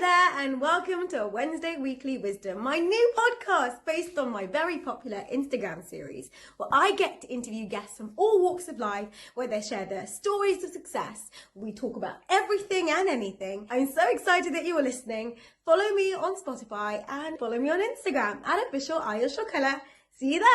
there, and welcome to Wednesday Weekly Wisdom, my new podcast based on my very popular Instagram series, where I get to interview guests from all walks of life, where they share their stories of success. We talk about everything and anything. I'm so excited that you are listening. Follow me on Spotify and follow me on Instagram at official Ayush Shokala. See you there.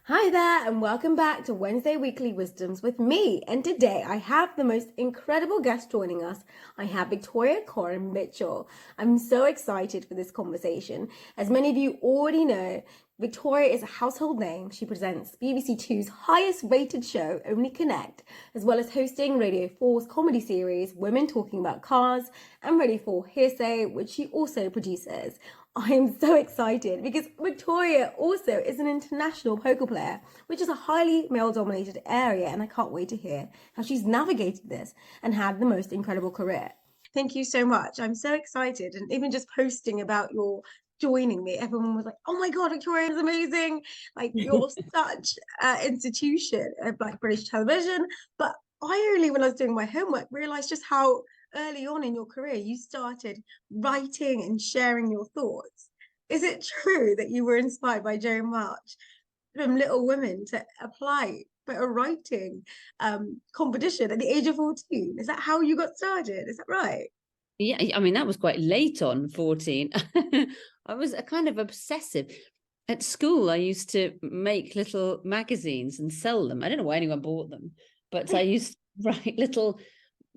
Hi there, and welcome back to Wednesday Weekly Wisdoms with me. And today I have the most incredible guest joining us. I have Victoria Coren Mitchell. I'm so excited for this conversation. As many of you already know, Victoria is a household name. She presents BBC Two's highest rated show, Only Connect, as well as hosting Radio 4's comedy series, Women Talking About Cars, and Radio 4 Hearsay, which she also produces. I am so excited because Victoria also is an international poker player, which is a highly male-dominated area, and I can't wait to hear how she's navigated this and had the most incredible career. Thank you so much. I'm so excited, and even just posting about your joining me, everyone was like, "Oh my God, Victoria is amazing! Like you're such an institution of like British television." But I only, when I was doing my homework, realized just how early on in your career you started writing and sharing your thoughts. Is it true that you were inspired by Joan March from Little Women to apply for a writing competition at the age of 14? Is that how you got started? Is that right? Yeah, I mean, that was quite late on 14. I was a kind of obsessive. At school, I used to make little magazines and sell them. I don't know why anyone bought them, but I used to write little,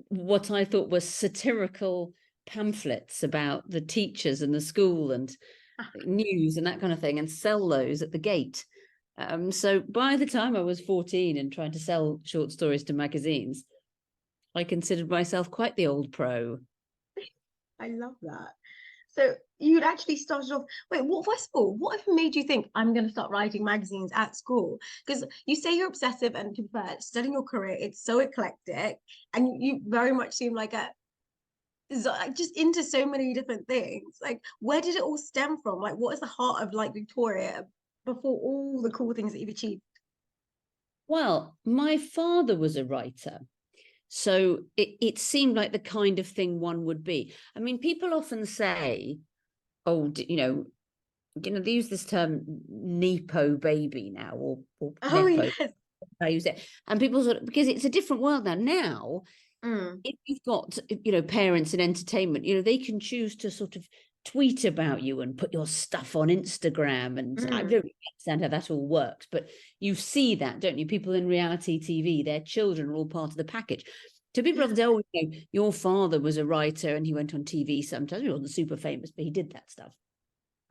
what I thought were satirical pamphlets about the teachers and the school and news and that kind of thing, and sell those at the gate. So by the time I was 14 and trying to sell short stories to magazines, I considered myself quite the old pro. I love that. So you'd actually started off, wait, what, first of all, what made you think I'm going to start writing magazines at school? Because you say you're obsessive, and to be fair, studying your career, it's so eclectic, and you very much seem like just into so many different things. Like, where did it all stem from? Like, what is the heart of like Victoria before all the cool things that you've achieved? Well, my father was a writer. So it seemed like the kind of thing one would be. I mean, people often say, oh, they use this term Nepo baby now, or Oh, Nepo. yes. I use it. And people sort of, because it's a different world now. Now, if you've got, parents in entertainment, they can choose to sort of tweet about you and put your stuff on Instagram. And I don't really understand how that all works, but you see that, don't you? People in reality TV, their children are all part of the package. So people often say, oh, your father was a writer and he went on TV sometimes. He wasn't super famous, but he did that stuff.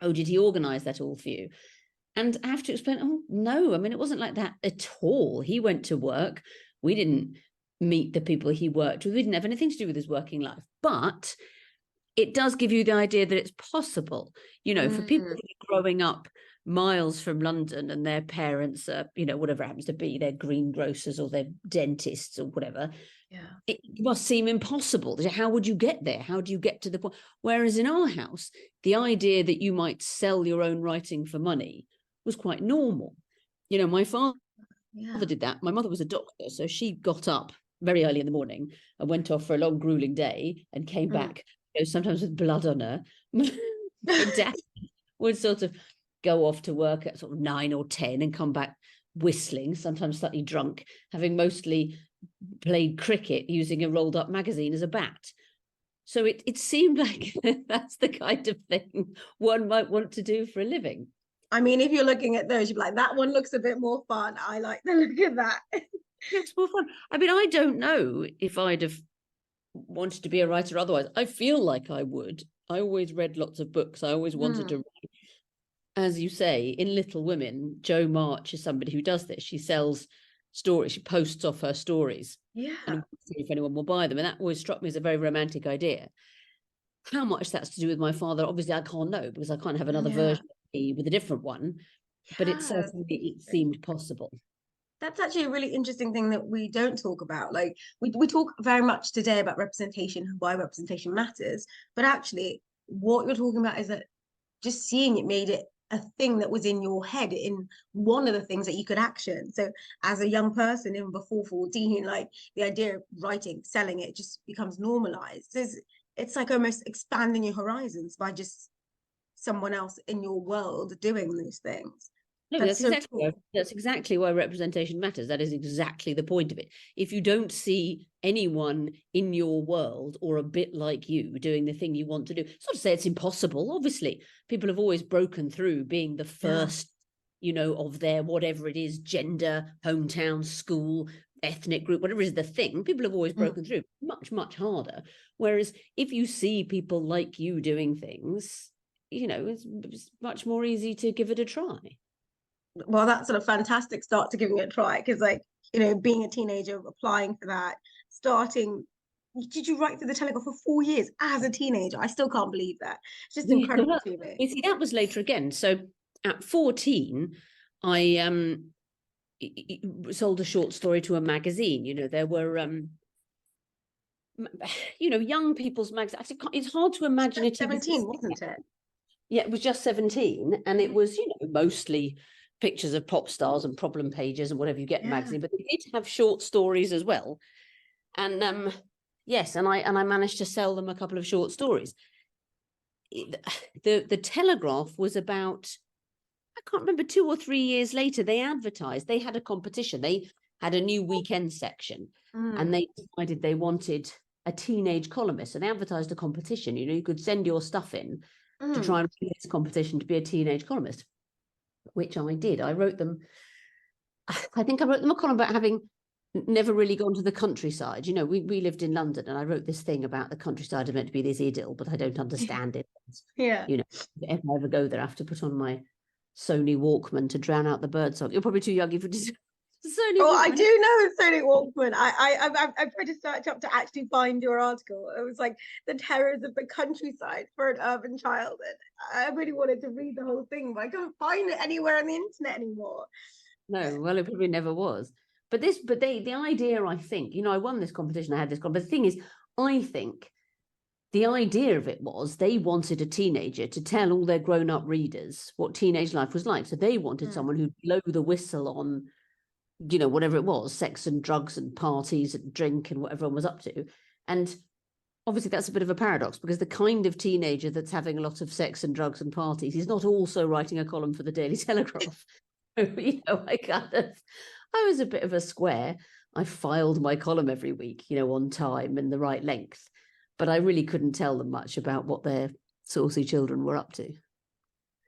Oh, did he organize that all for you? And I have to explain, oh, no, I mean, it wasn't like that at all. He went to work. We didn't meet the people he worked with. We didn't have anything to do with his working life. But it does give you the idea that it's possible, for people growing up miles from London and their parents are, whatever it happens to be, they're greengrocers or they're dentists or whatever. Yeah. It must seem impossible. How would you get there? How do you get to the point? Whereas in our house, the idea that you might sell your own writing for money was quite normal. My father did that. My mother was a doctor, so she got up very early in the morning and went off for a long, grueling day and came back, sometimes with blood on her. My dad would sort of go off to work at sort of 9 or 10 and come back whistling, sometimes slightly drunk, having mostly played cricket using a rolled up magazine as a bat. So it seemed like that's the kind of thing one might want to do for a living. I mean, if you're looking at those, you'd be like, that one looks a bit more fun. I like the look of that. It's more fun. I mean, I don't know if I'd have wanted to be a writer otherwise. I feel like I would. I always read lots of books. I always wanted to write. As you say, in Little Women, Jo March is somebody who does this. She sells stories. She posts off her stories. Yeah. And see if anyone will buy them. And that always struck me as a very romantic idea. How much that's to do with my father, obviously I can't know, because I can't have another version of me with a different one. But it seemed possible. That's actually a really interesting thing that we don't talk about. Like we talk very much today about representation and why representation matters, but actually what you're talking about is that just seeing it made it a thing that was in your head, in one of the things that you could action. So as a young person, even before 14, like the idea of writing, selling it just becomes normalized. So it's like almost expanding your horizons by just someone else in your world doing these things. No, That's so cool. that's exactly why representation matters. That is exactly the point of it. If you don't see anyone in your world or a bit like you doing the thing you want to do, it's not to say it's impossible. Obviously, people have always broken through being the first, of their whatever it is, gender, hometown, school, ethnic group, whatever is the thing. People have always broken through. Much, much harder. Whereas if you see people like you doing things, it's much more easy to give it a try. Well, that's a fantastic start to giving it a try, because being a teenager, applying for that, starting, did you write for the Telegraph for 4 years as a teenager? I still can't believe that. It's just incredible to me. You see, that was later again. So at 14, I sold a short story to a magazine. There were young people's magazines. It's hard to imagine it 17, wasn't it? Yeah, it was just 17, and it was mostly pictures of pop stars and problem pages and whatever you get in magazine, but they did have short stories as well. And yes, and I managed to sell them a couple of short stories. The Telegraph was about, I can't remember, 2 or 3 years later, they advertised, they had a competition, they had a new weekend section, and they decided they wanted a teenage columnist, so they advertised a competition. You could send your stuff in to try and win this competition to be a teenage columnist, which I did. I wrote them a column about having never really gone to the countryside. We lived in London, and I wrote this thing about the countryside is meant to be this idyll, but I don't understand it. If I ever go there, I have to put on my Sony Walkman to drown out the birdsong. You're probably too young for Sony Walkman. I do know it's Sony Walkman. I tried to search up to actually find your article. It was like the terrors of the countryside for an urban child. And I really wanted to read the whole thing, but I can't find it anywhere on the internet anymore. No, well, it probably never was. But the idea, I think, I won this competition, I had this competition. But the thing is, I think the idea of it was they wanted a teenager to tell all their grown-up readers what teenage life was like. So they wanted someone who'd blow the whistle on, whatever it was, sex and drugs and parties and drink and what everyone was up to. And obviously that's a bit of a paradox, because the kind of teenager that's having a lot of sex and drugs and parties is not also writing a column for the Daily Telegraph. I was a bit of a square. I filed my column every week, on time and the right length. But I really couldn't tell them much about what their saucy children were up to.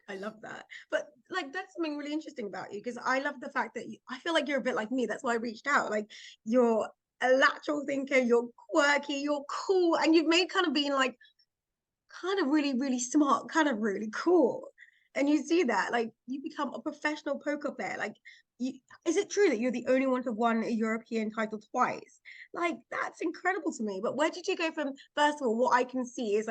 I love that. But that's something really interesting about you, because I love the fact that I feel like you're a bit like me. That's why I reached out. Like, you're a lateral thinker, you're quirky, you're cool, and you've made kind of being kind of really, really smart, kind of really cool. And you see that, you become a professional poker player. Is it true that you're the only one to have won a European title twice? That's incredible to me. But where did you go from, first of all, what I can see is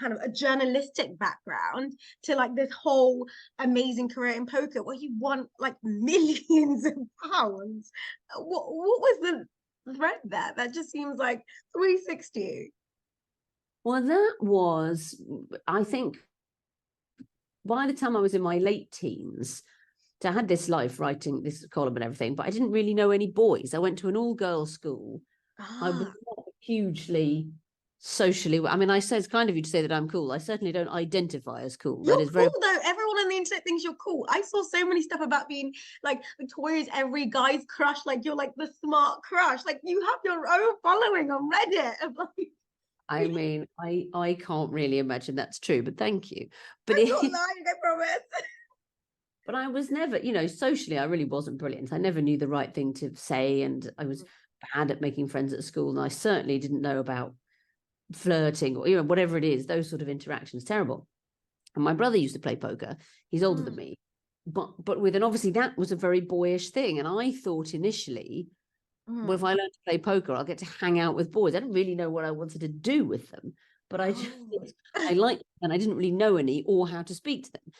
kind of a journalistic background to this whole amazing career in poker where you won millions of pounds? What was the thread there? That just seems like 360. Well, that was, I think, by the time I was in my late teens, so I had this life writing this column and everything, but I didn't really know any boys. I went to an all-girls school. I was not hugely socially, I mean, I say it's kind of you to say that I'm cool. I certainly don't identify as cool. You're cool though. Everyone on the internet thinks you're cool. I saw so many stuff about being Victoria's every guy's crush. You're the smart crush. You have your own following on Reddit. I mean, I can't really imagine that's true, but thank you. But I'm not lying, I promise. But I was never, socially, I really wasn't brilliant. I never knew the right thing to say, and I was bad at making friends at school, and I certainly didn't know about flirting or whatever it is, those sort of interactions. Terrible. And my brother used to play poker. He's older than me, but with, and obviously that was a very boyish thing. And I thought initially, well, if I learn to play poker, I'll get to hang out with boys. I didn't really know what I wanted to do with them, but I liked them, and I didn't really know any or how to speak to them.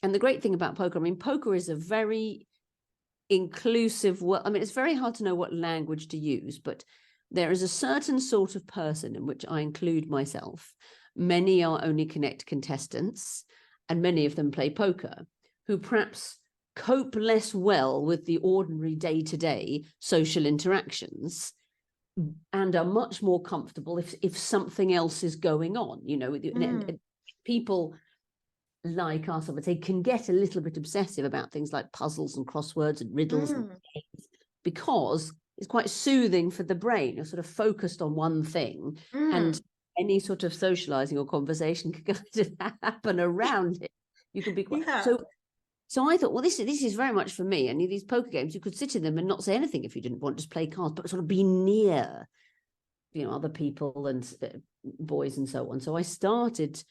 And the great thing about poker, I mean, poker is a very inclusive, it's very hard to know what language to use, but there is a certain sort of person in which I include myself. Many are only connect contestants, and many of them play poker, who perhaps cope less well with the ordinary day-to-day social interactions, and are much more comfortable if something else is going on, you know. And people like us, I would say, can get a little bit obsessive about things like puzzles and crosswords and riddles and games, because it's quite soothing for the brain. You're sort of focused on one thing, and any sort of socializing or conversation can kind of happen around it. You can be quite so I thought, well, this is very much for me. And these poker games, you could sit in them and not say anything if you didn't want, just play cards, but sort of be near, you know, other people and boys and so on. So I started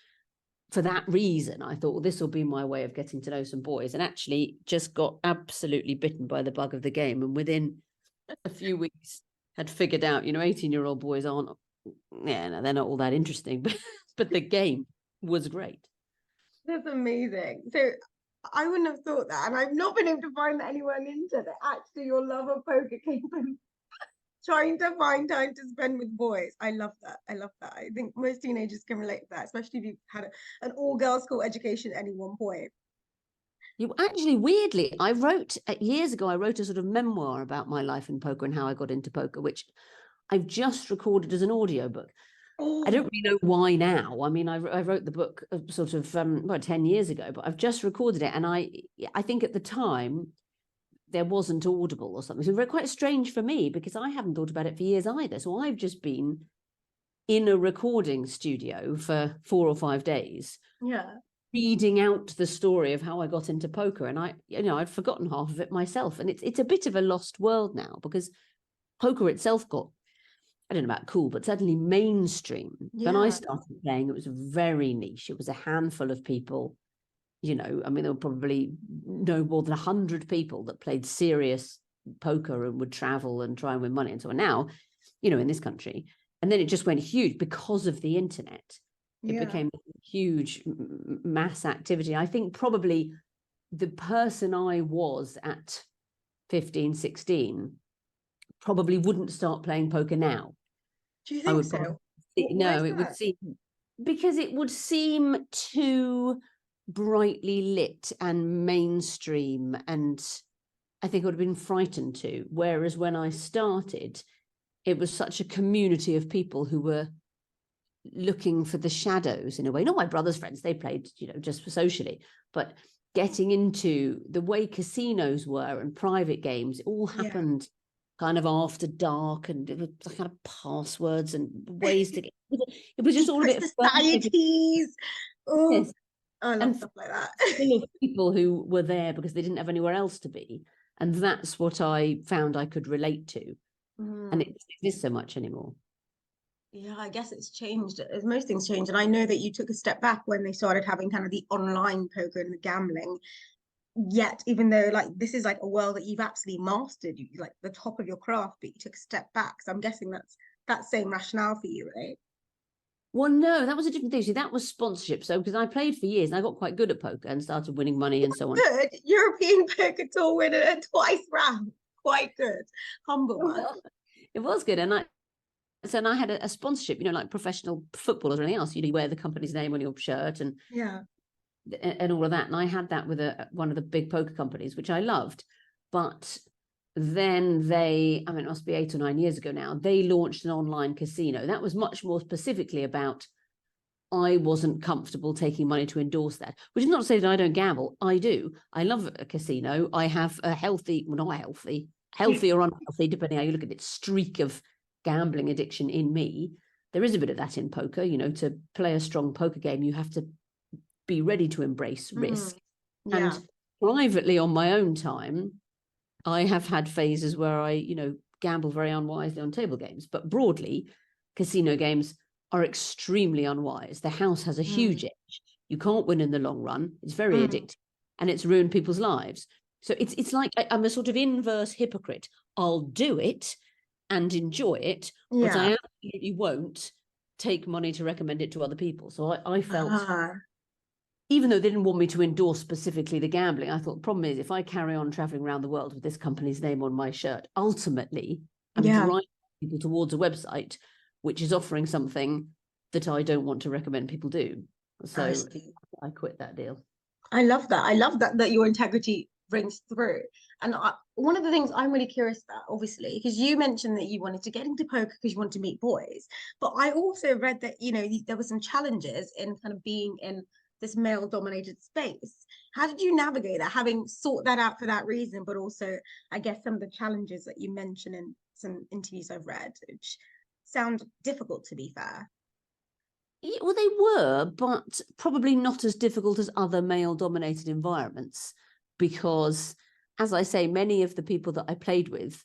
for that reason. I thought, well, this will be my way of getting to know some boys, and actually just got absolutely bitten by the bug of the game. And within a few weeks had figured out, you know, 18-year-old boys aren't, no, they're not all that interesting, but the game was great. That's amazing. So I wouldn't have thought that, and I've not been able to find that anywhere on the internet. Actually, your love of poker came from trying to find time to spend with boys. I love that. I love that. I think most teenagers can relate to that, especially if you've had an all-girls school education at any one point. You actually, weirdly, I wrote years ago, I wrote a sort of memoir about my life in poker and how I got into poker, which I've just recorded as an audiobook. I don't really know why now. I mean, I wrote the book sort of 10 years ago, but I've just recorded it. And I think at the time there wasn't Audible or something. So it was quite strange for me because I haven't thought about it for years either. So I've just been in a recording studio for 4 or 5 days. Yeah. Reading out the story of how I got into poker. And I'd forgotten half of it myself. And it's a bit of a lost world now, because poker itself got, I don't know about cool, but certainly mainstream. Yeah. When I started playing, it was very niche. It was a handful of people, you know. I mean, there were probably no more than 100 people that played serious poker and would travel and try and win money and so on. Now, you know, in this country. And then it just went huge because of the internet. It became a huge mass activity. I think probably the person I was at 15, 16 probably wouldn't start playing poker now. Do you think so? No, it would seem, because it would seem too brightly lit and mainstream, and I think I would have been frightened to. Whereas when I started, it was such a community of people who were looking for the shadows in a way. Not my brother's friends, they played, you know, just for socially, but getting into the way casinos were and private games, it all happened kind of after dark, and it was kind of passwords and ways to get it was just all a bit societies. Oh, yes. I love stuff like that. Full of people who were there because they didn't have anywhere else to be, and that's what I found I could relate to. And it doesn't exist so much anymore. Yeah, I guess it's changed as most things change. And I know that you took a step back when they started having kind of the online poker and the gambling. Yet, even though like this is like a world that you've absolutely mastered, you like the top of your craft, but you took a step back. So I'm guessing that's that same rationale for you, right? Well, no, that was a different thing. See, that was sponsorship. So because I played for years and I got quite good at poker and started winning money and so on. Good European poker tour winner twice round. Quite good. Humble one. It was good. And I had a sponsorship, you know, like professional footballers or anything else. You know, you wear the company's name on your shirt and all of that. And I had that with one of the big poker companies, which I loved. But then it must be 8 or 9 years ago now, they launched an online casino. That was much more specifically about, I wasn't comfortable taking money to endorse that, which is not to say that I don't gamble. I do. I love a casino. I have a healthy or unhealthy, depending how you look at it, streak of gambling addiction in me. There is a bit of that in poker. You know, to play a strong poker game, you have to be ready to embrace risk. And privately, on my own time, I have had phases where I, you know, gamble very unwisely on table games. But broadly, casino games are extremely unwise. The house has a huge edge. You can't win in the long run. It's very addictive, and it's ruined people's lives. So it's like I'm a sort of inverse hypocrite. I'll do it and enjoy it, but I absolutely won't take money to recommend it to other people. So I felt, even though they didn't want me to endorse specifically the gambling, I thought the problem is if I carry on traveling around the world with this company's name on my shirt, ultimately I'm driving people towards a website which is offering something that I don't want to recommend people do. So I quit that deal. I love that. I love that your integrity rings through. And one of the things I'm really curious about, obviously, because you mentioned that you wanted to get into poker because you want to meet boys, but I also read that, you know, there were some challenges in kind of being in this male dominated space. How did you navigate that, having sought that out for that reason, but also, I guess, some of the challenges that you mentioned in some interviews I've read, which sound difficult, to be fair? Yeah, well, they were, but probably not as difficult as other male-dominated environments, because, as I say, many of the people that I played with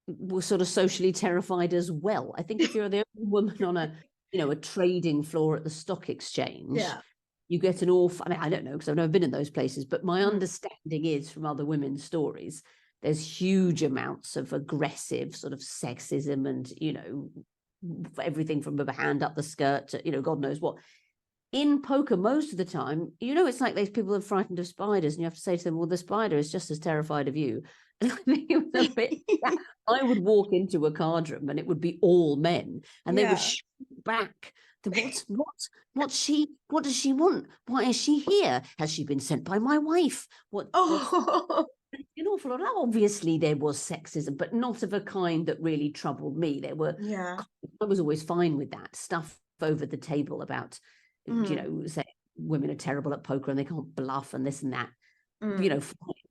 were sort of socially terrified as well. I think if you're the only woman on a, you know, a trading floor at the stock exchange, Yeah. you get an awful, I mean, I don't know, because I've never been in those places, but my understanding is from other women's stories, there's huge amounts of aggressive sort of sexism and, you know, everything from a hand up the skirt to, you know, God knows what. In poker, most of the time, you know, it's like these people are frightened of spiders, and you have to say to them, well, the spider is just as terrified of you. And I think it was a bit, I would walk into a card room and it would be all men, and they would Yeah. shoot back. What does she want? Why is she here? Has she been sent by my wife? What's Oh, an awful lot? Obviously, there was sexism, but not of a kind that really troubled me. There were, yeah. I was always fine with that stuff over the table about, you know, say women are terrible at poker and they can't bluff and this and that. You know,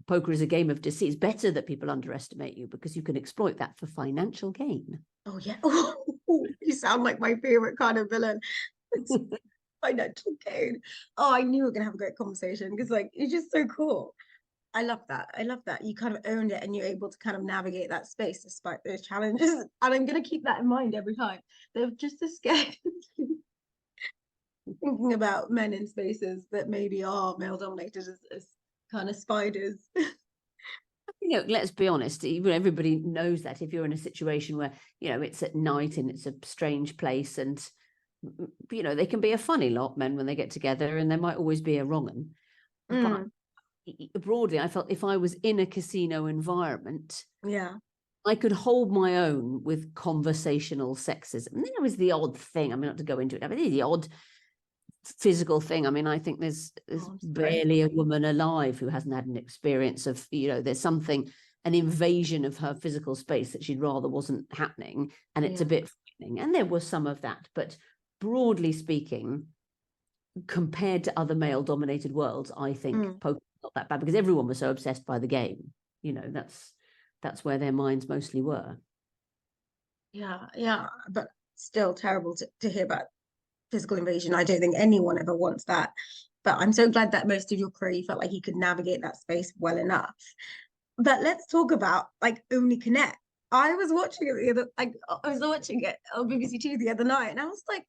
poker is a game of deceit. It's better that people underestimate you because you can exploit that for financial gain. Oh, yeah. Oh, you sound like my favorite kind of villain. It's financial gain. Oh, I knew we were going to have a great conversation because, like, it's just so cool. I love that. I love that. You kind of owned it and you're able to kind of navigate that space despite those challenges. And I'm going to keep that in mind every time. They're just as scared thinking about men in spaces that maybe are male dominated as kind of spiders. You know, let's be honest, everybody knows that if you're in a situation where, you know, it's at night and it's a strange place, and, you know, they can be a funny lot, men, when they get together, and there might always be a wrong one. But broadly, I felt if I was in a casino environment, Yeah. I could hold my own with conversational sexism. And there was the odd thing, I mean, not to go into it, but the odd physical thing. I mean, I think there's barely a woman alive who hasn't had an experience of, you know, there's something, an invasion of her physical space that she'd rather wasn't happening, and it's a bit frightening. And there was some of that, but broadly speaking, compared to other male dominated worlds, I think poker is not that bad because everyone was so obsessed by the game. You know, that's where their minds mostly were. Yeah, but still terrible to hear about physical invasion. I don't think anyone ever wants that. But I'm so glad that most of your career you felt like you could navigate that space well enough. But let's talk about like Only Connect. I was watching it I was watching it on BBC Two the other night, and I was like,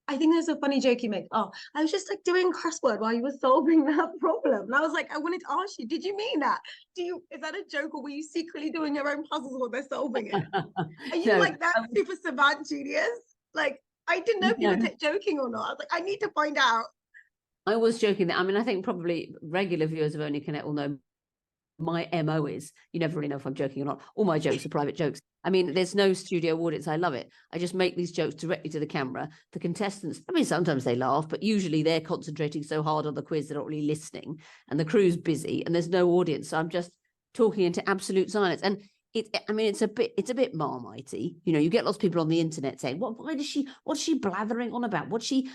I think there's a funny joke you make. Oh, I was just like doing crossword while you were solving that problem. And I was like, I wanted to ask you, did you mean that? Is that a joke, or were you secretly doing your own puzzles while they're solving it? Are you like that super savant genius? Like, I didn't know if you were joking or not. I was like, I need to find out. I was joking that, I mean, I think probably regular viewers of Only Connect will know my MO is, you never really know if I'm joking or not. All my jokes are private jokes. I mean, there's no studio audience. I love it. I just make these jokes directly to the camera. The contestants, I mean, sometimes they laugh, but usually they're concentrating so hard on the quiz they're not really listening, and the crew's busy and there's no audience. So I'm just talking into absolute silence. And I mean, it's a bit marmitey. You know, you get lots of people on the internet saying, what's she blathering on about?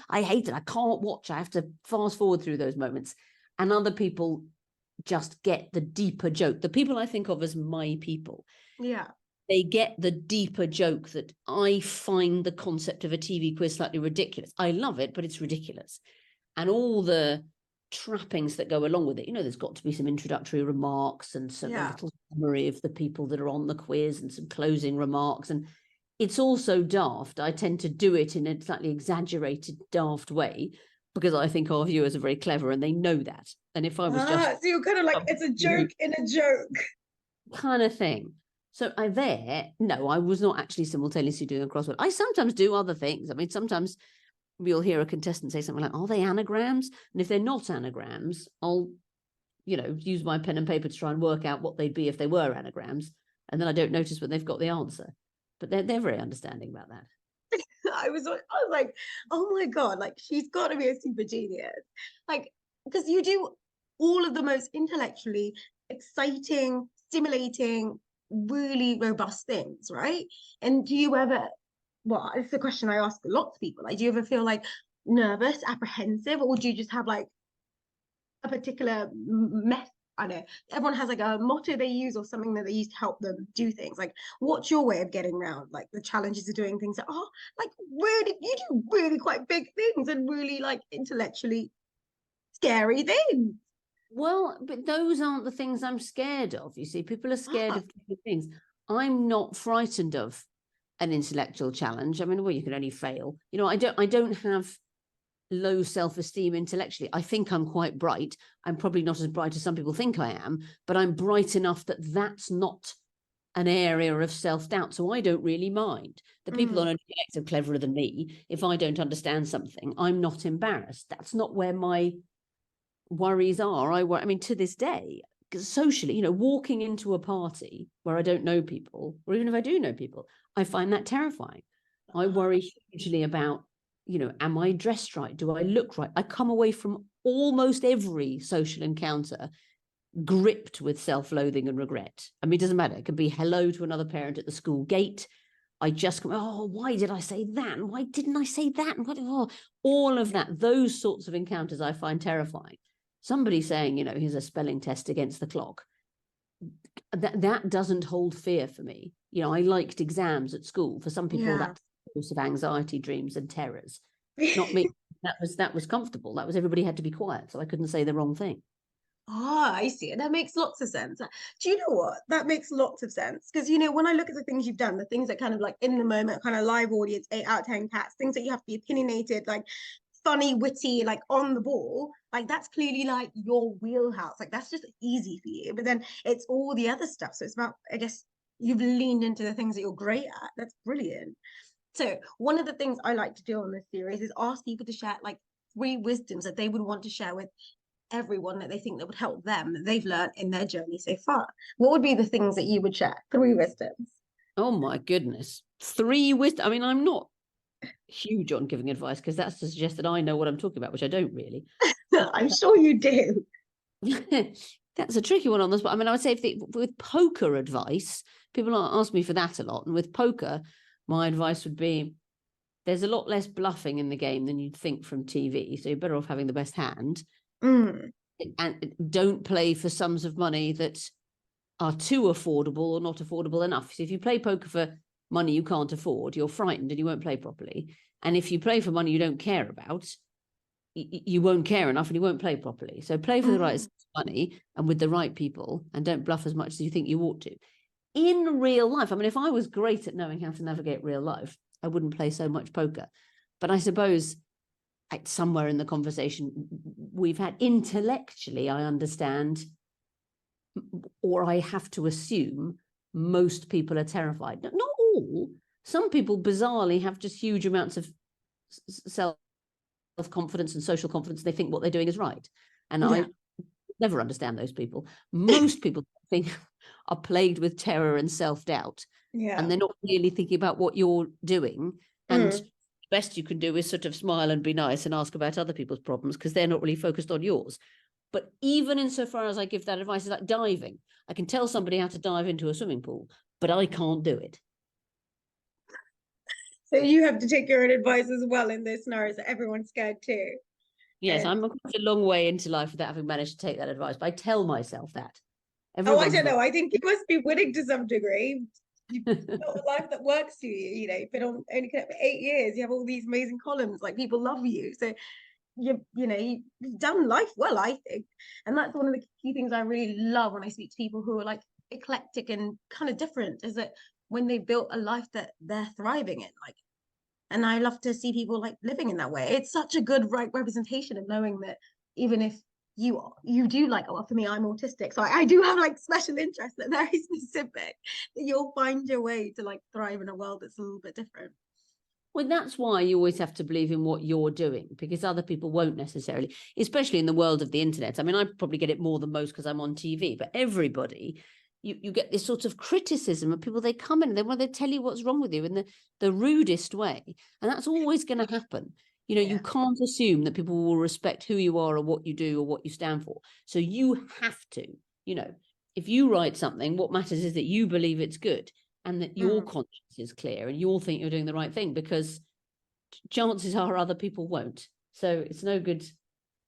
I hate it. I can't watch. I have to fast forward through those moments. And other people just get the deeper joke. The people I think of as my people, they get the deeper joke that I find the concept of a TV quiz slightly ridiculous. I love it, but it's ridiculous. And all the trappings that go along with it, you know, there's got to be some introductory remarks and some a little summary of the people that are on the quiz and some closing remarks. And it's also daft. I tend to do it in a slightly exaggerated, daft way, because I think our viewers are very clever and they know that. And if I was so you're kind of like, it's a joke in a joke kind of thing. So I was not actually simultaneously doing a crossword. I sometimes do other things. I mean, sometimes you'll hear a contestant say something like, are they anagrams? And if they're not anagrams, I'll, you know, use my pen and paper to try and work out what they'd be if they were anagrams. And then I don't notice when they've got the answer. But they're very understanding about that. I was like, oh my God, like she's got to be a super genius. Like, because you do all of the most intellectually exciting, stimulating, really robust things, right? And do you ever, well, it's a question I ask lots of people, like, do you ever feel like nervous, apprehensive, or do you just have like a particular method? I know everyone has like a motto they use or something that they use to help them do things. Like, what's your way of getting around like the challenges of doing things that are like really, you do really quite big things and really like intellectually scary things? Well, but those aren't the things I'm scared of. You see, people are scared of different things. I'm not frightened of an intellectual challenge. I mean, well, you can only fail. You know, I don't have low self-esteem intellectually. I think I'm quite bright. I'm probably not as bright as some people think I am, but I'm bright enough that that's not an area of self-doubt. So I don't really mind. The people on a are cleverer than me. If I don't understand something, I'm not embarrassed. That's not where my worries are. I mean, to this day, socially, you know, walking into a party where I don't know people, or even if I do know people, I find that terrifying. I worry hugely about, you know, am I dressed right? Do I look right? I come away from almost every social encounter gripped with self-loathing and regret. I mean, it doesn't matter. It could be hello to another parent at the school gate. I just come, oh, why did I say that? And why didn't I say that? And what, oh, all of that, those sorts of encounters I find terrifying. Somebody saying, you know, here's a spelling test against the clock. That doesn't hold fear for me. You know, I liked exams at school. For some people, that's a source of anxiety, dreams, and terrors. Not me. That was comfortable. That was everybody had to be quiet, so I couldn't say the wrong thing. Ah, I see. That makes lots of sense. Do you know what? That makes lots of sense. Because, you know, when I look at the things you've done, the things that kind of like in the moment, kind of live audience, 8 out of 10 cats, things that you have to be opinionated, like funny, witty, like on the ball, like that's clearly like your wheelhouse. Like that's just easy for you. But then it's all the other stuff. So it's about, I guess, you've leaned into the things that you're great at. That's brilliant. So one of the things I like to do on this series is ask people to share like 3 wisdoms that they would want to share with everyone that they think that would help them that they've learned in their journey so far. What would be the things that you would share? 3 wisdoms. Oh my goodness. 3 wisdom. I mean, I'm not huge on giving advice because that's to suggest that I know what I'm talking about, which I don't really. I'm sure you do. That's a tricky one on this, but I mean, I would say with poker advice, people ask me for that a lot. And with poker, my advice would be there's a lot less bluffing in the game than you'd think from TV. So you're better off having the best hand. And don't play for sums of money that are too affordable or not affordable enough. So if you play poker for money you can't afford, you're frightened and you won't play properly. And if you play for money you don't care about, you won't care enough and you won't play properly. So play for the right money and with the right people, and don't bluff as much as you think you ought to. In real life, I mean, if I was great at knowing how to navigate real life, I wouldn't play so much poker. But I suppose somewhere in the conversation we've had, intellectually, I understand, or I have to assume most people are terrified. Not all. Some people bizarrely have just huge amounts of self-confidence and social confidence. They think what they're doing is right. And I never understand those people. Most people think are plagued with terror and self-doubt. And they're not really thinking about what you're doing. And the best you can do is sort of smile and be nice and ask about other people's problems because they're not really focused on yours. But even insofar as I give that advice, it's like diving. I can tell somebody how to dive into a swimming pool, but I can't do it. So you have to take your own advice as well in this scenario. So everyone's scared too. Yes, I'm quite a long way into life without having managed to take that advice, but I tell myself that. I don't know. I think you must be winning to some degree. You've built a life that works for you. You know, you've been on only for 8 years. You have all these amazing columns. Like people love you. So you've done life well, I think. And that's one of the key things I really love when I speak to people who are like eclectic and kind of different, is that when they built a life that they're thriving in, like, and I love to see people like living in that way. It's such a good representation of knowing that even if you do like, oh, for me, I'm autistic, so I do have like special interests that are very specific, that you'll find your way to like thrive in a world that's a little bit different. Well, that's why you always have to believe in what you're doing, because other people won't necessarily, especially in the world of the internet. I mean, I probably get it more than most because I'm on TV, but everybody, you get this sort of criticism of people. They come in and they want to tell you what's wrong with you in the rudest way. And that's always going to happen. You know, you can't assume that people will respect who you are or what you do or what you stand for. So you have to, you know, if you write something, what matters is that you believe it's good and that your conscience is clear and you all think you're doing the right thing, because chances are other people won't. So it's no good,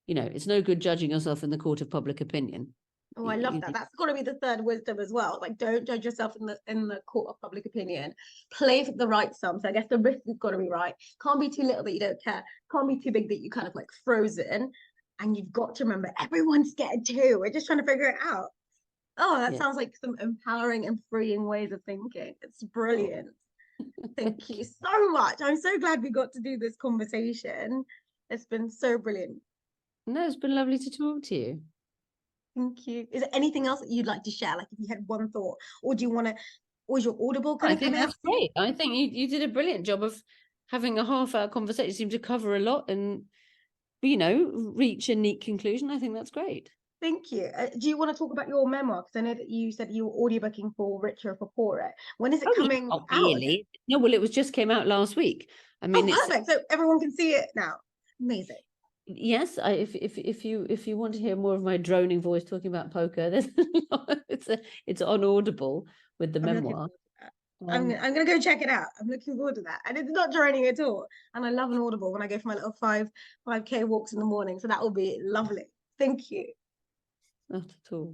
it's no good judging yourself in the court of public opinion. Oh, I love that. That's got to be the third wisdom as well. Like, don't judge yourself in the court of public opinion. Play for the right sum. So I guess the risk has got to be right. Can't be too little that you don't care. Can't be too big that you kind of like frozen. And you've got to remember, everyone's scared too. We're just trying to figure it out. Oh, that sounds like some empowering and freeing ways of thinking. It's brilliant. Thank you so much. I'm so glad we got to do this conversation. It's been so brilliant. No, it's been lovely to talk to you. Thank you. Is there anything else that you'd like to share? Like, if you had one thought, or do you want to, or is your Audible kind of coming out? Great. I think you did a brilliant job of having a half-hour conversation. You seem to cover a lot and, reach a neat conclusion. I think that's great. Thank you. Do you want to talk about your memoir? Because I know that you said you were audiobooking for Richer for Poorer. When is it coming out? Really? No, well, it just came out last week. I mean, perfect. So everyone can see it now. Amazing. Yes, if you want to hear more of my droning voice talking about poker, there's it's on Audible with the memoir. I'm gonna go check it out. I'm looking forward to that. And it's not droning at all. And I love an Audible when I go for my little 5K walks in the morning. So that will be lovely. Thank you. Not at all.